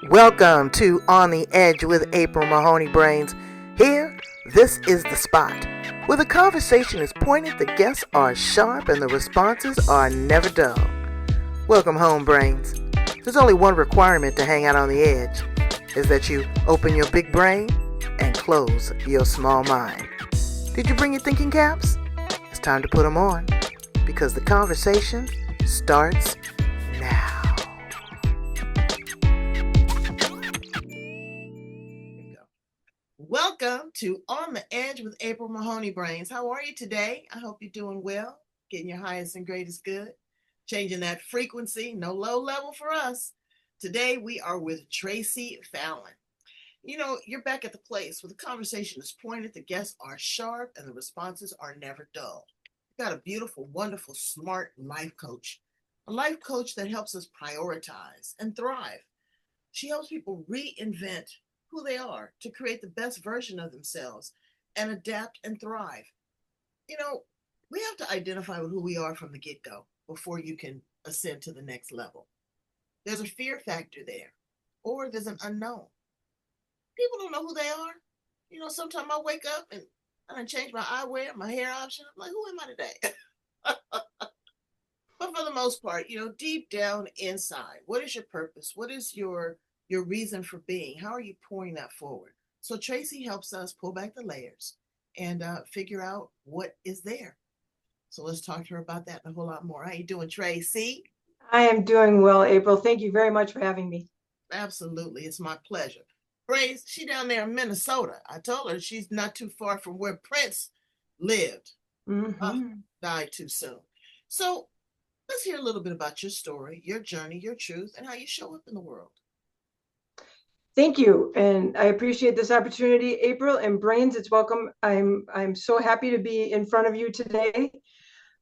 Welcome to On the Edge with April Mahoney Brains. Here, this is the spot where the conversation is pointed, the guests are sharp, and the responses are never dull. Welcome home, Brains. There's only one requirement to hang out on the edge, is that you open your big brain and close your small mind. Did you bring your thinking caps? It's time to put them on, because the conversation starts now. Welcome to On the Edge with April Mahoney Brains. How are you today? I hope you're doing well, getting your highest and greatest good, changing that frequency, no low level for us. Today we are with Tracy Fallon. You know, you're back at the place where the conversation is pointed, the guests are sharp, and the responses are never dull. You've got a beautiful, wonderful, smart life coach, a life coach that helps us prioritize and thrive. She helps people reinvent who they are to create the best version of themselves and adapt and thrive. You know, we have to identify who we are from the get-go before you can ascend to the next level. There's a fear factor there, or there's an unknown. People don't know who they are. You know, sometimes I wake up and I done change my eyewear, my hair option. I'm like, who am I today? But for the most part, you know, deep down inside, what is your purpose? What is your reason for being? How are you pouring that forward? So Tracy helps us pull back the layers and figure out what is there. So let's talk to her about that and a whole lot more. How you doing, Tracy? I am doing well, April. Thank you very much for having me. Absolutely. It's my pleasure. Grace, she down there in Minnesota. I told her she's not too far from where Prince lived. Died too soon. So let's hear a little bit about your story, your journey, your truth, and how you show up in the world. Thank you, and I appreciate this opportunity, April. And Brains, it's welcome. I'm so happy to be in front of you today.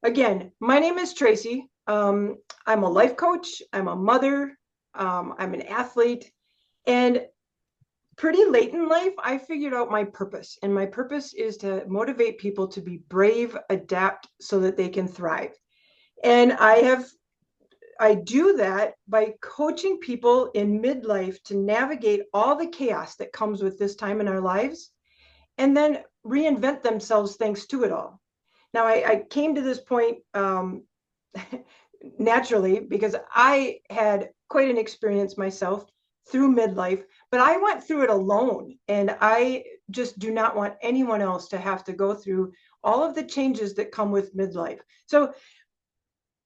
Again, my name is Tracy. I'm a life coach. I'm a mother. I'm an athlete, and pretty late in life, I figured out my purpose, and my purpose is to motivate people to be brave, adapt, so that they can thrive. And I do that by coaching people in midlife to navigate all the chaos that comes with this time in our lives and then reinvent themselves thanks to it all. Now, I came to this point naturally because I had quite an experience myself through midlife, but I went through it alone, and I just do not want anyone else to have to go through all of the changes that come with midlife. So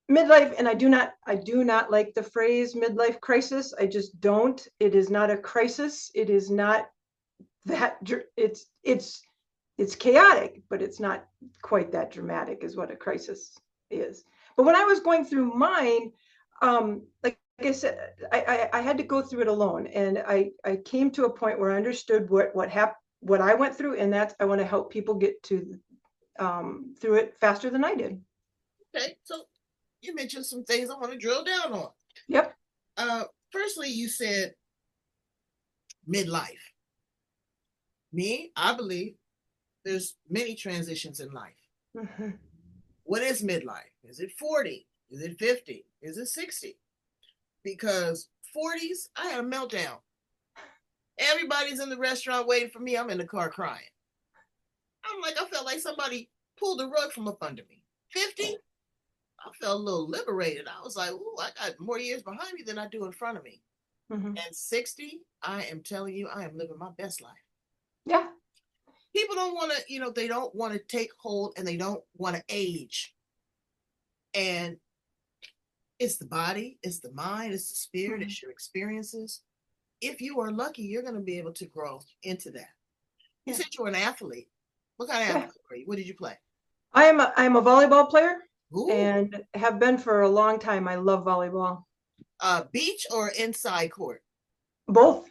midlife, and I do not like the phrase midlife crisis. I just don't. It is not a crisis. It is not that it's chaotic, but it's not quite that dramatic is what a crisis is. But when I was going through mine, like I said, I had to go through it alone, and I came to a point where I understood what happened, what I went through, and that I want to help people get to through it faster than I did. Okay, so you mentioned some things I want to drill down on. Yep. Firstly, you said midlife. Me, I believe there's many transitions in life. Mm-hmm. What is midlife? Is it 40? Is it 50? Is it 60? Because 40s, I had a meltdown. Everybody's in the restaurant waiting for me. I'm in the car crying. I'm like, I felt like somebody pulled the rug from up under me. 50, I felt a little liberated. I was like, ooh, I got more years behind me than I do in front of me. Mm-hmm. And 60, I am telling you, I am living my best life. Yeah. People don't want to, you know, they don't want to take hold and they don't want to age. And it's the body, it's the mind, it's the spirit, it's your experiences. If you are lucky, you're going to be able to grow into that. You said you were an athlete. What kind of athlete were you? What did you play? I'm a volleyball player. Ooh. And have been for a long time. I love volleyball. Beach or inside court? Both.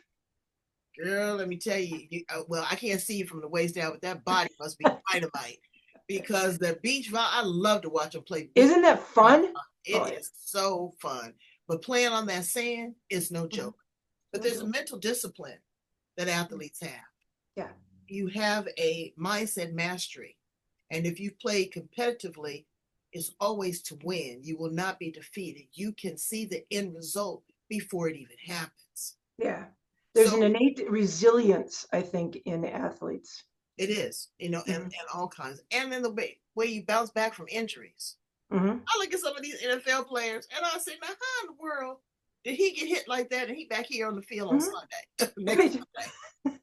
Girl, let me tell you, well, I can't see you from the waist down, but that body must be dynamite. Because the beach volleyball, I love to watch them play. Isn't that fun? It is so fun. But playing on that sand is no joke. But there's a mental discipline that athletes have. Yeah. You have a mindset mastery. And if you've played competitively, it's always to win. You will not be defeated. You can see the end result before it even happens. Yeah. There's an So innate resilience, I think, in athletes. it is, and Hmm. all kinds. And then the way you bounce back from injuries. Hmm. I look at some of these NFL players and I say, now how in the world did he get hit like that and he back here on the field on Hmm. Sunday, next Right. Sunday?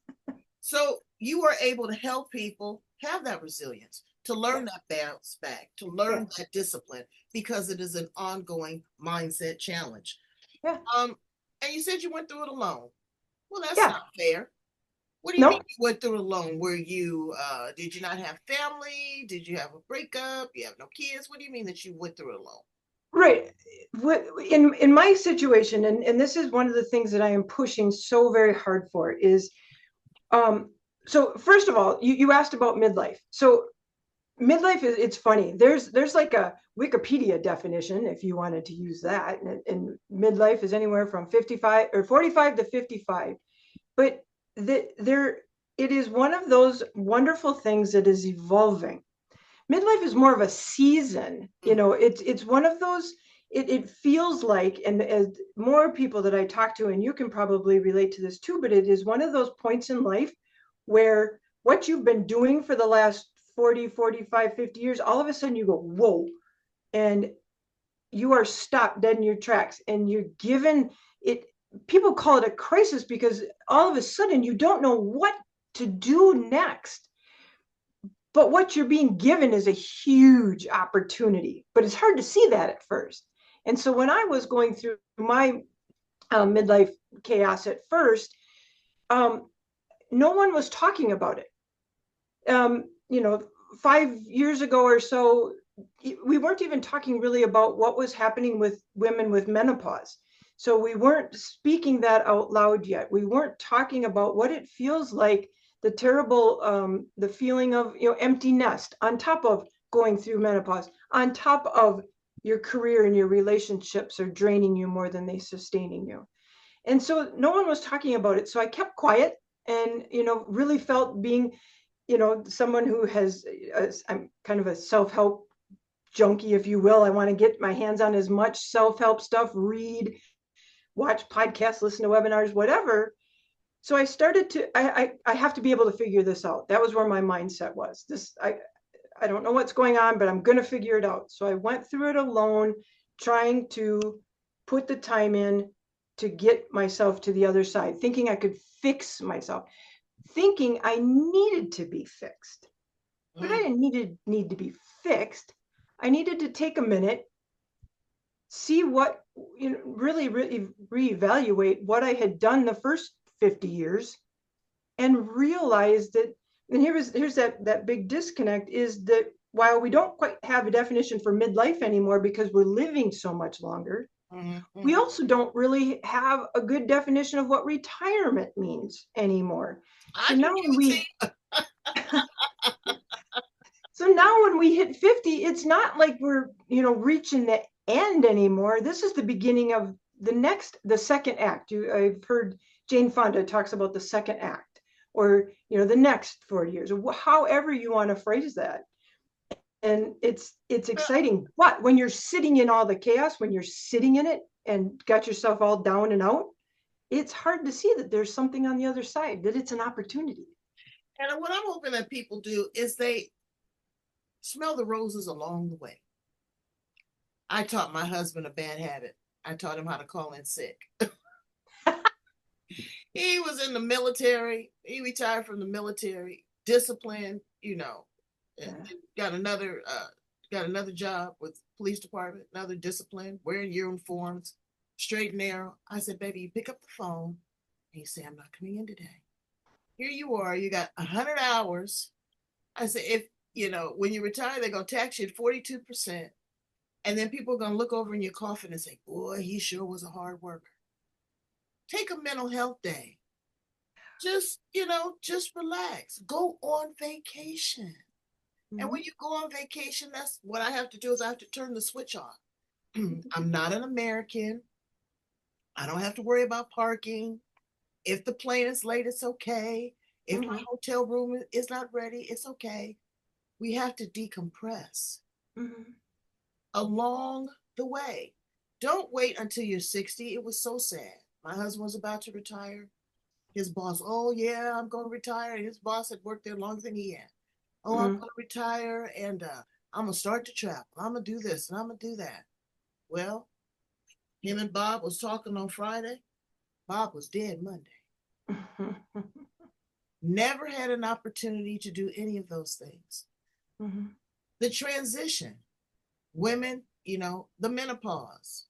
So you are able to help people have that resilience, to Yeah. learn that bounce back, to Yeah. learn that discipline, because it is an ongoing mindset challenge. Yeah. Um, and you said you went through it alone. Well, that's Yeah. not fair. What do you mean No. you went through it alone? Were you did you not have family? Did you have a breakup? You have no kids? What do you mean that you went through it alone? Right. What in my situation, and this is one of the things that I am pushing so very hard for is um so first of all, you asked about midlife. So midlife is, it's funny. There's like a Wikipedia definition if you wanted to use that. And midlife is anywhere from 55 or 45 to 55. But there it is one of those wonderful things that is evolving. Midlife is more of a season. Mm. It's one of those, it feels like, and as more people that I talk to, and you can probably relate to this too, but it is one of those points in life where what you've been doing for the last 40, 45, 50 years, all of a sudden you go, whoa, and you are stopped dead in your tracks, and you're given it. People call it a crisis because all of a sudden you don't know what to do next, but what you're being given is a huge opportunity, but it's hard to see that at first. And so when I was going through my midlife chaos at first, um, no one was talking about it. um, you know 5 years ago or so, we weren't even talking really about what was happening with women with menopause. So we weren't speaking that out loud yet. We weren't talking about what it feels like, the terrible, the feeling of, empty nest, on top of going through menopause, on top of your career and your relationships are draining you more than they sustaining you. And so no one was talking about it. So I kept quiet, and really felt being, someone who has, I'm kind of a self-help junkie, if you will. I want to get my hands on as much self-help stuff, read, watch podcasts, listen to webinars, whatever. So I started to, I have to be able to figure this out. That was where my mindset was. I don't know what's going on, but I'm going to figure it out. So I went through it alone, trying to put the time in to get myself to the other side, thinking I could fix myself, thinking I needed to be fixed. But I Mm. didn't need to be fixed. I needed to take a minute, see what, really reevaluate what I had done the first 50 years, and realize that. And here's that big disconnect, is that while we don't quite have a definition for midlife anymore because we're living so much longer, Mhm, we mhm. also don't really have a good definition of what retirement means anymore. I So can now give when it to we you. So now when we hit 50, it's not like we're, reaching the end anymore. This is the beginning of the second act. I've heard Jane Fonda talks about the second act, or, the next 40 years, or however you want to phrase that. And it's Uh, exciting. But when you're sitting in all the chaos, when you're sitting in it and got yourself all down and out, it's hard to see that there's something on the other side, that it's an opportunity. And what I'm hoping that people do is they smell the roses along the way. I taught my husband a bad habit. I taught him how to call in sick. He was in the military. He retired from the military, disciplined, and Yeah. got another job with police department, another discipline, wearing uniforms, straight and narrow. I said, baby, you pick up the phone. And he said, I'm not coming in today. Here you are. You got 100 hours. I said, if when you retire, they're gonna tax you at 42%. And then people are gonna look over in your coffin and say, boy, he sure was a hard worker. Take a mental health day. Just relax. Go on vacation. And when Mhm. you go on vacation, that's what I have to do is I have to turn the switch on. I'm not an American. I don't have to worry about parking. If the plane is late, it's okay. If my Mhm. hotel room is not ready, it's okay. We have to decompress Mhm. along the way. Don't wait until you're 60. It was so sad. My husband was about to retire. His boss, oh yeah, I'm going to retire. His boss had worked there longer than he had. Oh, I'm Mm-hmm. going to retire and I'm going to start to travel. I'm going to do this and I'm going to do that. Well, him and Bob was talking on Friday. Bob was dead Monday. Never had an opportunity to do any of those things. Mm-hmm. The transition, women, the menopause.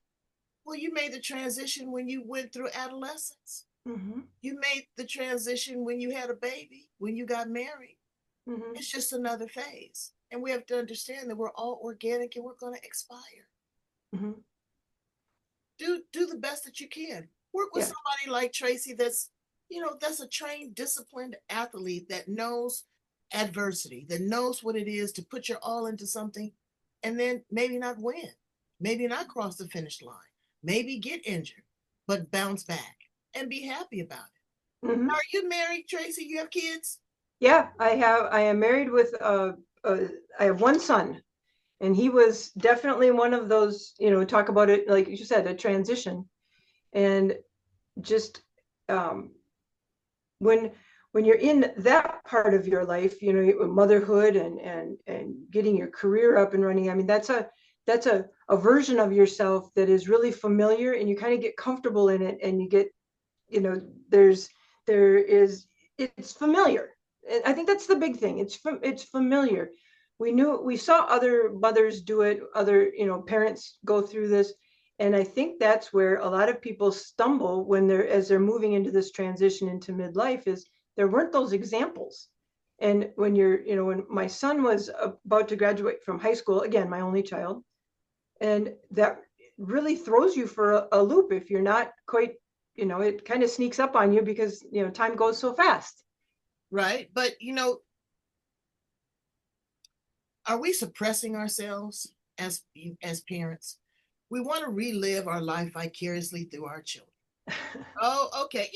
Well, you made the transition when you went through adolescence. Mm-hmm. You made the transition when you had a baby, when you got married. Mm-hmm. It's just another phase. And we have to understand that we're all organic and we're going to expire. Mm-hmm. Do the best that you can. Work with Yeah. somebody like Tracy that's a trained, disciplined athlete that knows adversity, that knows what it is to put your all into something and then maybe not win, maybe not cross the finish line, maybe get injured, but bounce back and be happy about it. Mm-hmm. Are you married, Tracy? You have kids? Yeah, I am married with I have one son, and he was definitely one of those, talk about it, like you said, a transition. And just um, when you're in that part of your life, motherhood and getting your career up and running. I mean, that's a version of yourself that is really familiar, and you kind of get comfortable in it, and you get, you know, there's there is it's familiar. And I think that's the big thing. It's familiar. We saw other mothers do it, other, parents go through this. And I think that's where a lot of people stumble when they're moving into this transition into midlife, is there weren't those examples. And when my son was about to graduate from high school, again, my only child, and that really throws you for a loop if you're not quite, it kind of sneaks up on you because, time goes so fast. Right. But, are we suppressing ourselves as parents? We want to relive our life vicariously through our children. Oh, okay.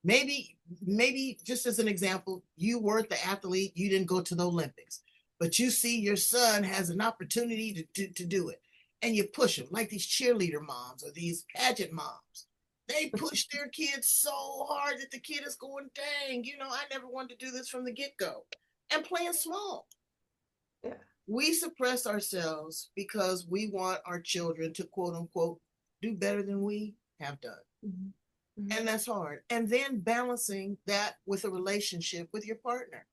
Maybe just as an example, you weren't the athlete, you didn't go to the Olympics, but you see your son has an opportunity to do it. And you push him like these cheerleader moms or these pageant moms. They push their kids so hard that the kid is going, dang, I never wanted to do this from the get-go. And playing small. Yeah. We suppress ourselves because we want our children to quote unquote do better than we have done. Mm-hmm. Mm-hmm. And that's hard. And then balancing that with a relationship with your partner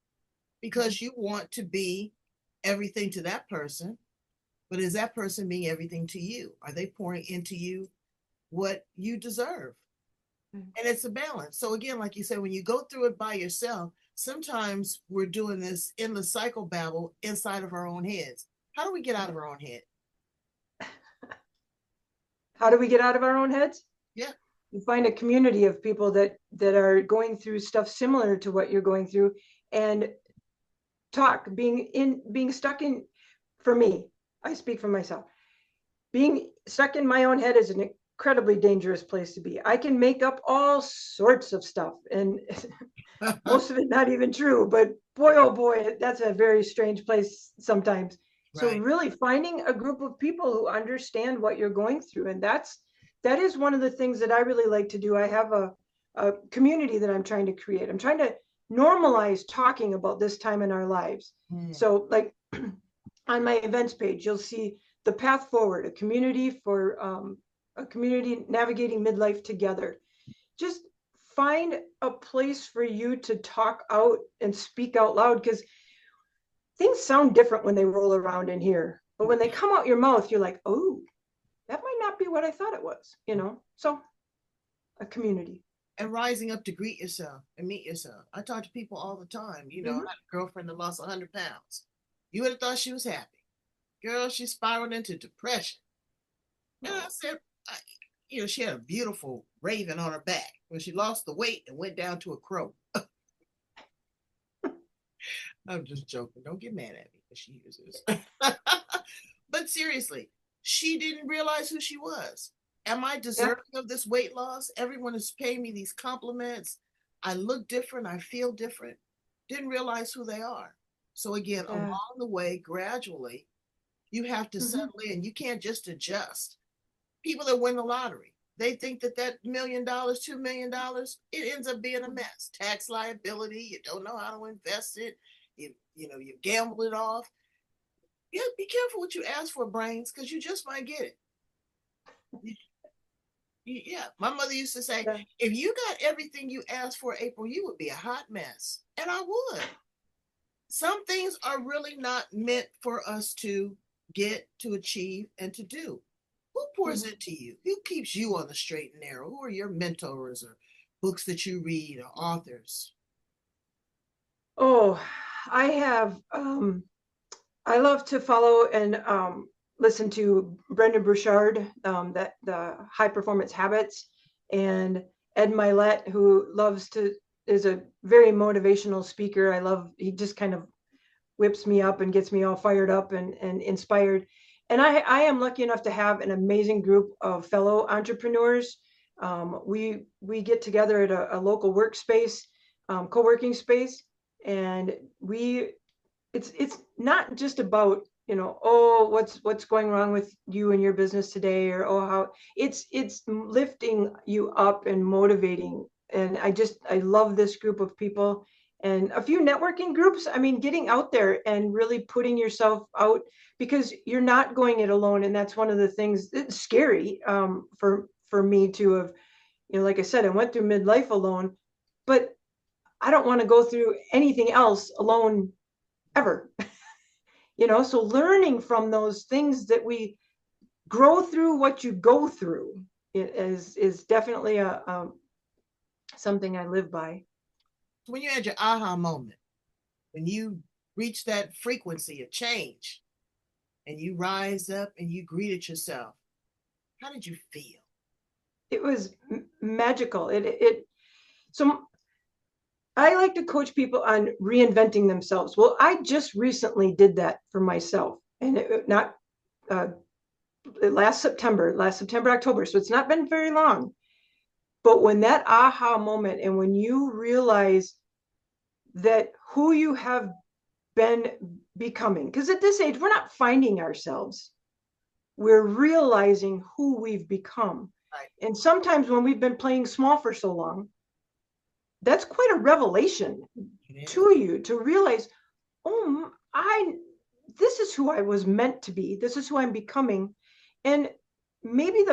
because you want to be everything to that person, but is that person being everything to you? Are they pouring into you what you deserve? Mm-hmm. And it's a balance. So, again, like you said, when you go through it by yourself, sometimes we're doing this endless cycle babble inside of our own heads. How do we get out of our own head? How do we get out of our own heads? Yeah. You find a community of people that are going through stuff similar to what you're going through, and talk. Being stuck in, for me, I speak for myself, being stuck in my own head is an incredibly dangerous place to be. I can make up all sorts of stuff, and most of it not even true, but boy, oh boy, that's a very strange place sometimes. So Right. really finding a group of people who understand what you're going through. And that is one of the things that I really like to do. I have a community that I'm trying to create. I'm trying to normalize talking about this time in our lives. Mm. So like on my events page, you'll see the path forward, a community navigating midlife together. Just find a place for you to talk out and speak out loud, because things sound different when they roll around in here. But when they come out your mouth, you're like, oh, that might not be what I thought it was. So a community. And rising up to greet yourself and meet yourself. I talk to people all the time. I Mm-hmm. had a girlfriend that lost 100 pounds. You would have thought she was happy. Girl, she spiraled into depression. And I Oh. said, I, she had a beautiful raven on her back when she lost the weight and went down to a crow. I'm just joking. Don't get mad at me because she uses. But seriously, she didn't realize who she was. Am I Yeah. deserving of this weight loss? Everyone is paying me these compliments. I look different. I feel different. Didn't realize who they are. So, again, Yeah. along the way, gradually, you have to Mm-hmm. settle in. You can't just adjust. People that win the lottery. They think that $1 million, $2 million, it ends up being a mess. Tax liability, you don't know how to invest it. You gamble it off. Yeah, be careful what you ask for, brains, because you just might get it. Yeah, my mother used to say, Yeah. if you got everything you asked for, April, you would be a hot mess. And I would. Some things are really not meant for us to get, to achieve, and to do. Who pours Mhm. into you? Who keeps you on the straight and narrow? Who are your mentors or books that you read or authors? Oh, I have I love to follow and listen to Brendan Burchard, that the High Performance Habits, and Ed Milet, who is a very motivational speaker. He just kind of whips me up and gets me all fired up and inspired. And I am lucky enough to have an amazing group of fellow entrepreneurs. We get together at a local workspace, co-working space, and it's not just about, oh, what's going wrong with you and your business today, or oh, how it's lifting you up and motivating. And I love this group of people, and a few networking groups. I mean, getting out there and really putting yourself out, because you're not going it alone. And that's one of the things that's scary, for me to have, like I said, I went through midlife alone, but I don't want to go through anything else alone ever. So learning from those things that we grow through, what you go through, is definitely a something I live by. When you had your aha moment, when you reach that frequency of change and you rise up and you greeted yourself, how did you feel? It was magical. So I like to coach people on reinventing themselves. Well, I just recently did that for myself, and not uh, last September, October. So it's not been very long. But when that aha moment, and when you realize that who you have been becoming, because at this age, we're not finding ourselves, we're realizing who we've become. Right. And sometimes when we've been playing small for so long, that's quite a revelation It is. to you to realize, oh, this is who I was meant to be. This is who I'm becoming. And maybe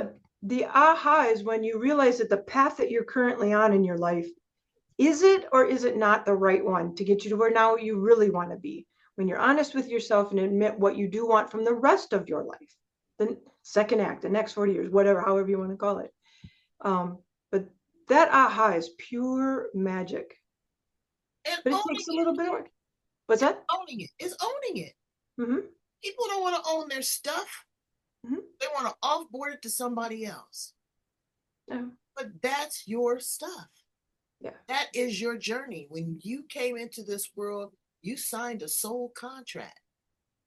the aha is when you realize that the path that you're currently on in your life, is it or is it not the right one to get you to where now you really want to be? When you're honest with yourself and admit what you do want from the rest of your life, the second act, the next 40 years, whatever, however you want to call it. But that aha is pure magic. And But it takes owning a it. little bit of work. What's that? Owning it. It's owning it. Mm-hmm. People don't want to own their stuff. Mm-hmm. They want to offboard it to somebody else. Yeah. But that's your stuff. Yeah. That is your journey. When you came into this world, you signed a soul contract,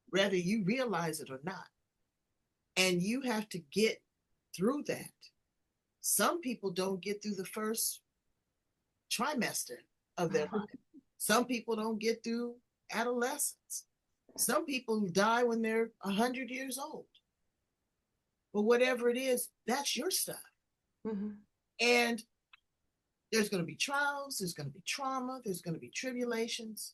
whether you realize it or not. And you have to get through that. Some people don't get through the first trimester of their life. Some people don't get through adolescence. Some people die when they're 100 years old. But whatever it is, that's your stuff. Mm-hmm. And there's going to be trials, there's going to be trauma, there's going to be tribulations.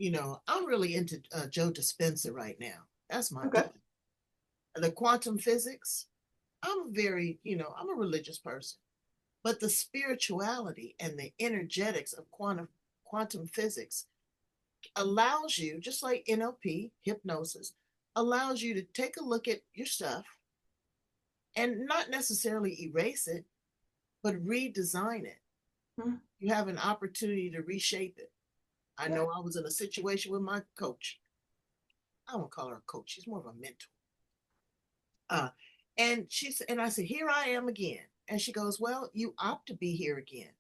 I'm really into Joe Dispenza right now. That's my Okay. book. The quantum physics. I'm a religious person, but the spirituality and the energetics of quantum physics allows you, just like NLP, hypnosis, allows you to take a look at your stuff and not necessarily erase it, but redesign it. Mm-hmm. You have an opportunity to reshape it. I Yeah. know I was in a situation with my coach. I won't call her a coach, she's more of a mentor. Uh, and I said, here I am again. And she goes, well, you opt to be here again.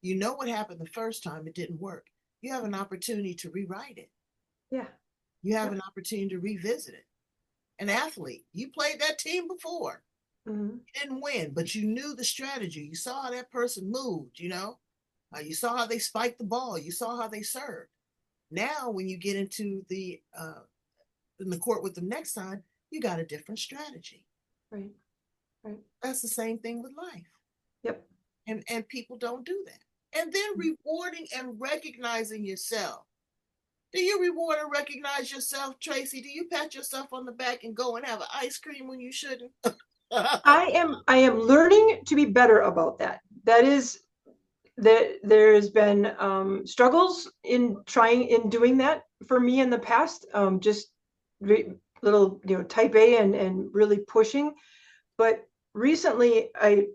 You know what happened the first time, it didn't work. You have an opportunity to rewrite it. Yeah. You have Yeah. an opportunity to revisit it. An athlete, you played that team before. Mm-hmm. You didn't win, but you knew the strategy. You saw how that person moved, you saw how they spiked the ball. You saw how they served. Now, when you get into the court with them next time, you got a different strategy. Right. Right. That's the same thing with life. Yep. And people don't do that. And then rewarding and recognizing yourself. Do you reward and recognize yourself, Tracy? Do you pat yourself on the back and go and have an ice cream when you shouldn't? I am learning to be better about that. That is that there's been struggles in doing that for me in the past. Just little, type A and really pushing. But recently I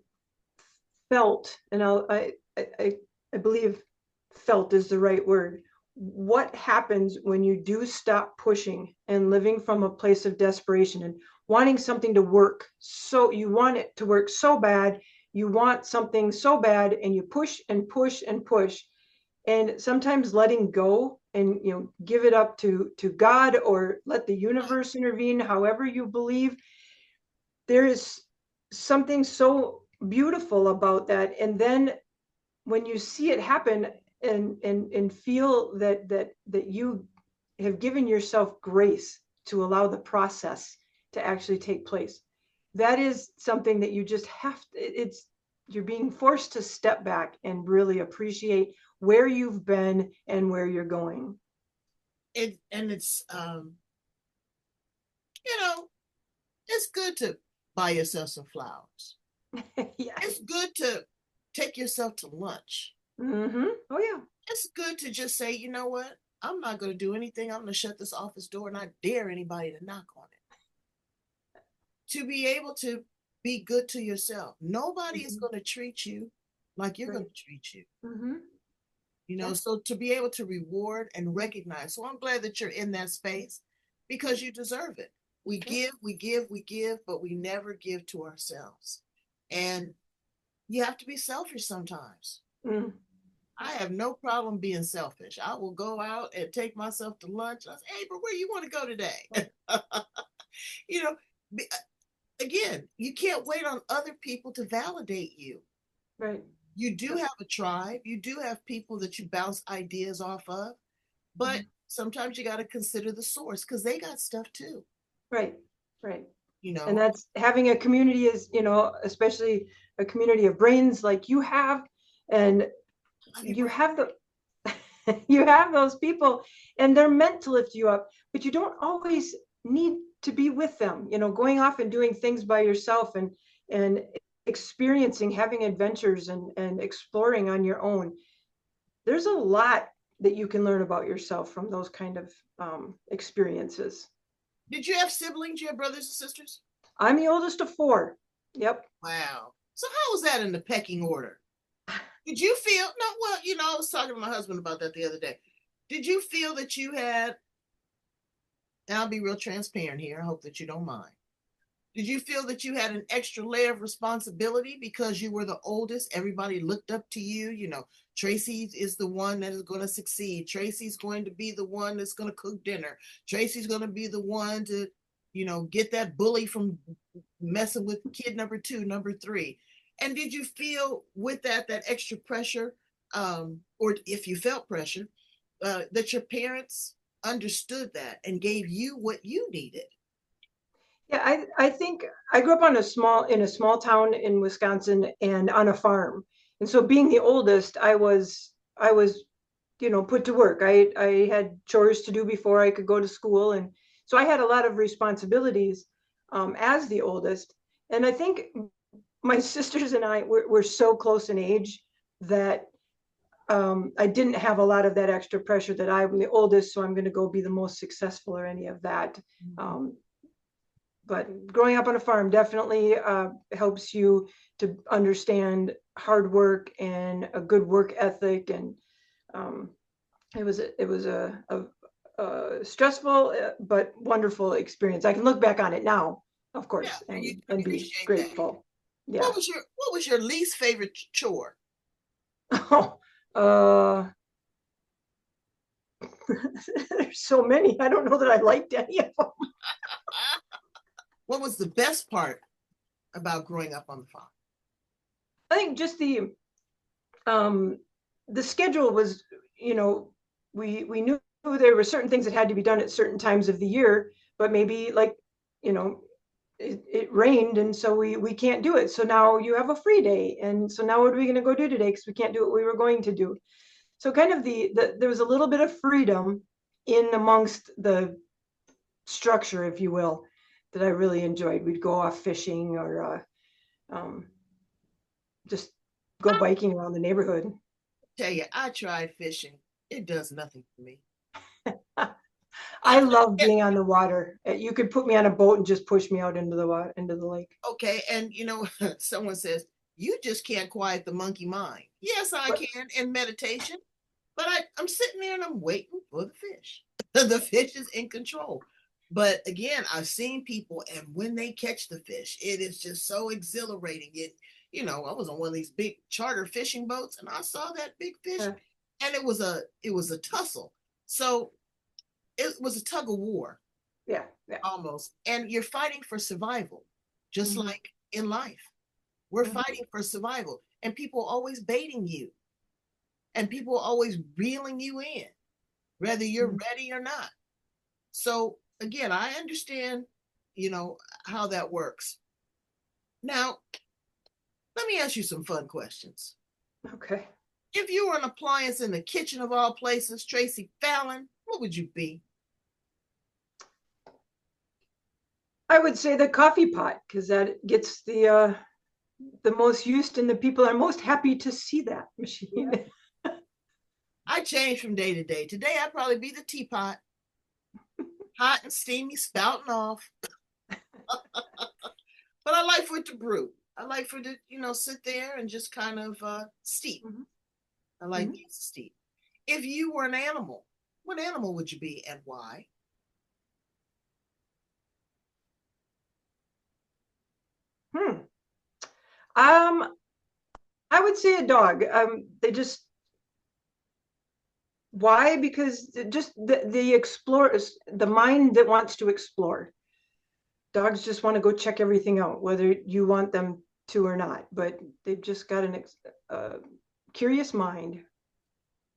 felt, and I believe felt is the right word. What happens when you do stop pushing and living from a place of desperation and wanting something to work? So you want it to work so bad, you want something so bad, and you push and push and push. And sometimes letting go and give it up to God, or let the universe intervene, however you believe. There is something so beautiful about that. And then when you see it happen, and feel that you have given yourself grace to allow the process to actually take place, that is something that you just have to, you're being forced to step back and really appreciate where you've been and where you're going. And it's you know, it's good to buy yourself some flowers. Yes. It's good to take yourself to lunch. Mm-hmm. Oh yeah. It's good to just say, you know what? I'm not going to do anything. I'm going to shut this office door and not dare anybody to knock on it. To be able to be good to yourself. Nobody is Mm-hmm. going to treat you like you're going Right. to treat you. Mm-hmm. Yeah. So to be able to reward and recognize. So I'm glad that you're in that space because you deserve it. We Yeah. give, we give, we give, but we never give to ourselves. And you have to be selfish sometimes. Mm. I have no problem being selfish. I will go out and take myself to lunch. I say, hey, but where you want to go today? you know, again, you can't wait on other people to validate you. Right. You do Yep. have a tribe, you do have people that you bounce ideas off of, but Mhm. sometimes you got to consider the source because they got stuff too. Right. Right. You And know, that's having a community, is, especially a community of brains like you have, and love your you brain. have the you have those people, and they're meant to lift you up, but you don't always need to be with them, going off and doing things by yourself, and experiencing, having adventures, and exploring on your own. There's a lot that you can learn about yourself from those kind of experiences. Did you have siblings? You have brothers and sisters? I'm the oldest of four. Yep. Wow. So how was that in the pecking order? Did you feel no? Well, I was talking to my husband about that the other day. Did you feel that you had? And I'll be real transparent here. I hope that you don't mind. Did you feel that you had an extra layer of responsibility because you were the oldest? Everybody looked up to you. Tracy is the one that is going to succeed. Tracy's going to be the one that's going to cook dinner. Tracy's going to be the one to, get that bully from messing with kid number two, number three. And did you feel with that extra pressure, or if you felt pressure, that your parents understood that and gave you what you needed? Yeah, I think I grew up in a small town in Wisconsin, and on a farm. And so, being the oldest, I was put to work. I had chores to do before I could go to school, and so I had a lot of responsibilities as the oldest. And I think my sisters and I were so close in age that I didn't have a lot of that extra pressure, that I'm the oldest, so I'm going to go be the most successful, or any of that. Um, but growing up on a farm definitely helps you to understand hard work and a good work ethic. And um, it was a stressful but wonderful experience. I can look back on it now, of Yeah, course, and you and be appreciate that. grateful. Yeah. What was your least favorite chore? Oh, there's so many. I don't know that I liked any of them. What was the best part about growing up on the farm? I think just um, the schedule was, we knew there were certain things that had to be done at certain times of the year, but maybe, like, you know, it rained, and so we can't do it. So now you have a free day, and so now what are we going to go do today? Because we can't do what we were going to do. So kind of there was a little bit of freedom in amongst the structure, if you will, that I really enjoyed. We'd go off fishing or just go biking around the neighborhood. Tell you, I tried fishing. It does nothing for me. I love being on the water. You could put me on a boat and just push me out into the water, into the lake. Okay, and someone says you just can't quiet the monkey mind. Yes, I But can in meditation, but I'm sitting there and I'm waiting for the fish. The fish is in control. But again, I've seen people, and when they catch the fish, it is just so exhilarating. I was on one of these big charter fishing boats, and I saw that big fish, uh, and it was a tussle. So it was a tug of war yeah, yeah. almost, and you're fighting for survival, just Mhm, like in life. We're mhm, fighting for survival, and people are always baiting you, and people are always reeling you in, whether you're mhm. ready or not. So again, I understand, you know, how that works. Now, let me ask you some fun questions. Okay. If you were an appliance in the kitchen of all places, Tracy Fallon, what would you be? I would say the coffee pot because that gets the most used, and the people are most happy to see that machine. I change from day to day. Today, I'd probably be the teapot, hot and steamy, spouting off. But I like for it to brew. I like for it to, sit there and just kind of steep. Mhm, I like mhm. things to steep. If you were an animal, what animal would you be and why? Hmm. Um, I would say a dog. They just why? Because just the explorers, the mind that wants to explore. Dogs just want to go check everything out, whether you want them to or not. But they've just got uh, curious mind.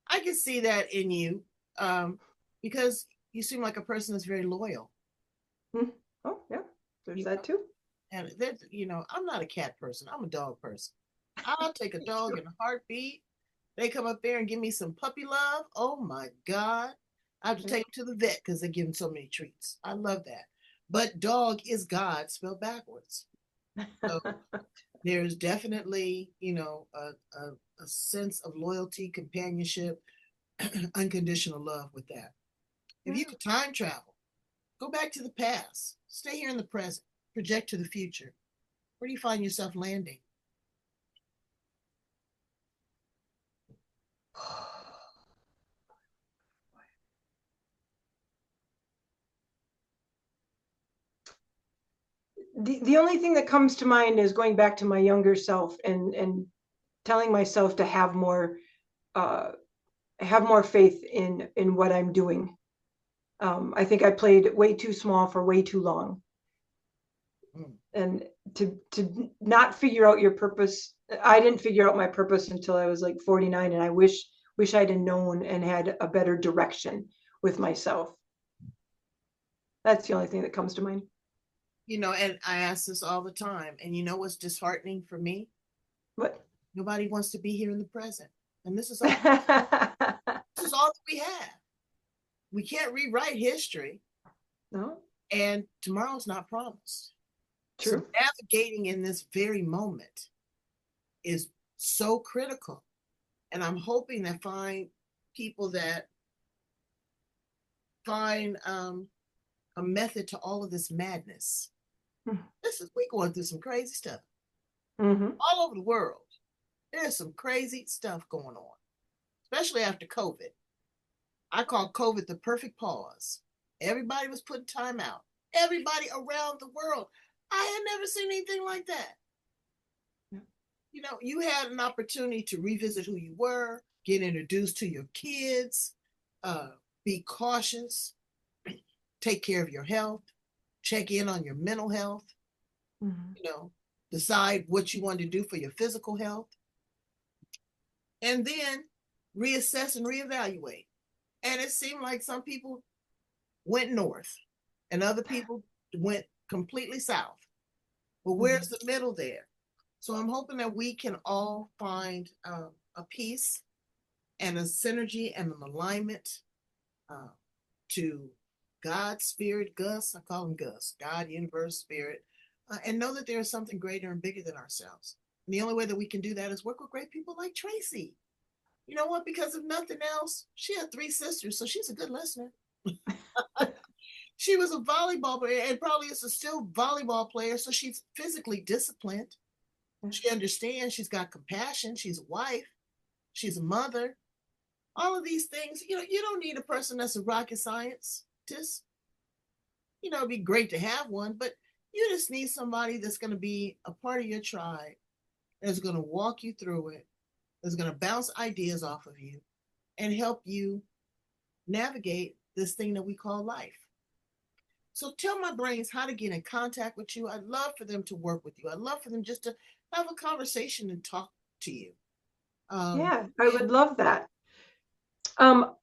I can see that in you because you seem like a person that's very loyal. Hmm. Oh yeah, there's You that too. And I'm not a cat person. I'm a dog person. I'll take a dog in a heartbeat. They come up there and give me some puppy love. Oh my God. I have to Yeah. take them to the vet because they give them so many treats. I love that. But dog is God spelled backwards. So there's definitely, a sense of loyalty, companionship, unconditional love with that. If Yeah. you could time travel, go back to the past, stay here in the present, project to the future, where do you find yourself landing? The only thing that comes to mind is going back to my younger self and telling myself to uh, have more faith in what I'm doing. I think I played way too small for way too long, Mm. and to not figure out your purpose. I didn't figure out my purpose until I was like 49, and I wish I'd have known and had a better direction with myself. That's the only thing that comes to mind. And I ask this all the time. And you know what's disheartening for me? But Nobody wants to be here in the present. And this is all that we have. We can't rewrite history, no, and tomorrow's not promised. So true. navigating in this very moment is so critical. And I'm hoping that find people that find a method to all of this madness. We going through some crazy stuff Mm-hmm. all over the world. There's some crazy stuff going on, especially after COVID. I call COVID the perfect pause. Everybody was putting time out. Everybody around the world. I had never seen anything like that. You had an opportunity to revisit who you were, get introduced to your kids, uh, be cautious, take care of your health, check in on your mental health, Mm-hmm. you know, decide what you want to do for your physical health, and then reassess and reevaluate. And it seemed like some people went north and other people went completely south. But Mhm. where's the middle there? So I'm hoping that we can all find a peace and a synergy and an alignment uh, to God, Spirit, Gus. I call him Gus, God, Universe, Spirit, and know that there is something greater and bigger than ourselves. And the only way that we can do that is work with great people like Tracy. You know what? Because if nothing else, she had three sisters, so she's a good listener. She was a volleyball player and probably is a still volleyball player, so she's physically disciplined. She understands, she's got compassion, she's a wife, she's a mother. All of these things, you don't need a person that's a rocket scientist. It'd be great to have one, but you just need somebody that's going to be a part of your tribe, that's going to walk you through it, that's going to bounce ideas off of you and help you navigate this thing that we call life. So tell my brains how to get in contact with you. I'd love for them to work with you. I'd love for them just to have a conversation and talk to you. Yeah, I And would love that. Um,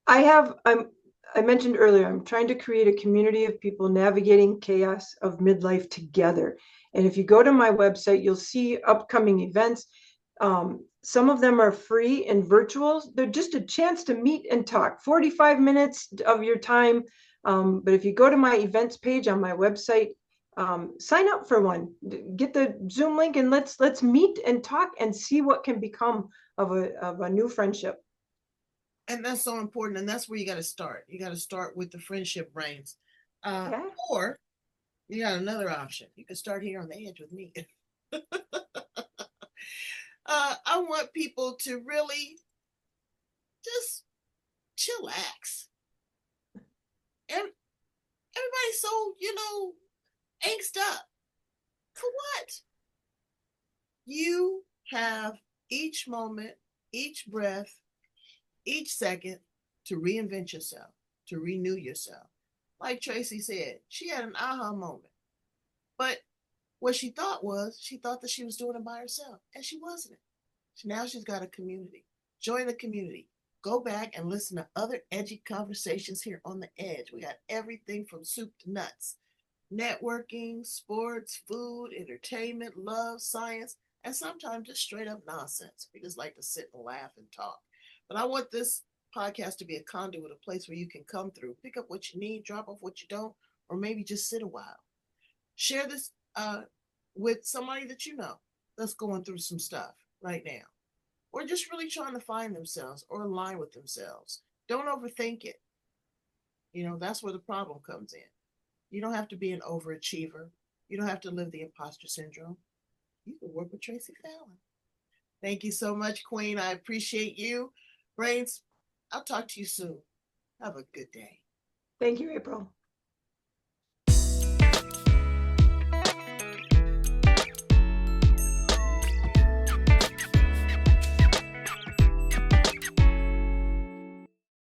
I have, I mentioned earlier, I'm trying to create a community of people navigating chaos of midlife together. And if you go to my website, you'll see upcoming events. Some of them are free and virtual. They're just a chance to meet and talk, 45 minutes of your time. But if you go to my events page on my website, sign up for one, get the Zoom link, and let's meet and talk and see what can become of a new friendship. that's so important. And that's where you got to start. You got to start with the friendship brains. Uh, Yeah. or you got another option. You can start here on the edge with me. I want people to really just chillax. Everybody's so, angst up. For what? You have each moment, each breath, each second to reinvent yourself, to renew yourself. Like Tracy said, she had an aha moment. But what she thought that she was doing it by herself, and she wasn't. Now she's got a community. Join the community. Go back and listen to other edgy conversations here on the edge. We got everything from soup to nuts: networking, sports, food, entertainment, love, science, and sometimes just straight up nonsense. We just like to sit and laugh and talk. But I want this podcast to be a conduit, a place where you can come through, pick up what you need, drop off what you don't, or maybe just sit a while. Share this with somebody that you know that's going through some stuff right now, or just really trying to find themselves or align with themselves. Don't overthink it. That's where the problem comes in. You don't have to be an overachiever. You don't have to live the imposter syndrome. You can work with Tracy Fallon. Thank you so much, Queen. I appreciate you. Brains, I'll talk to you soon. Have a good day. Thank you, April.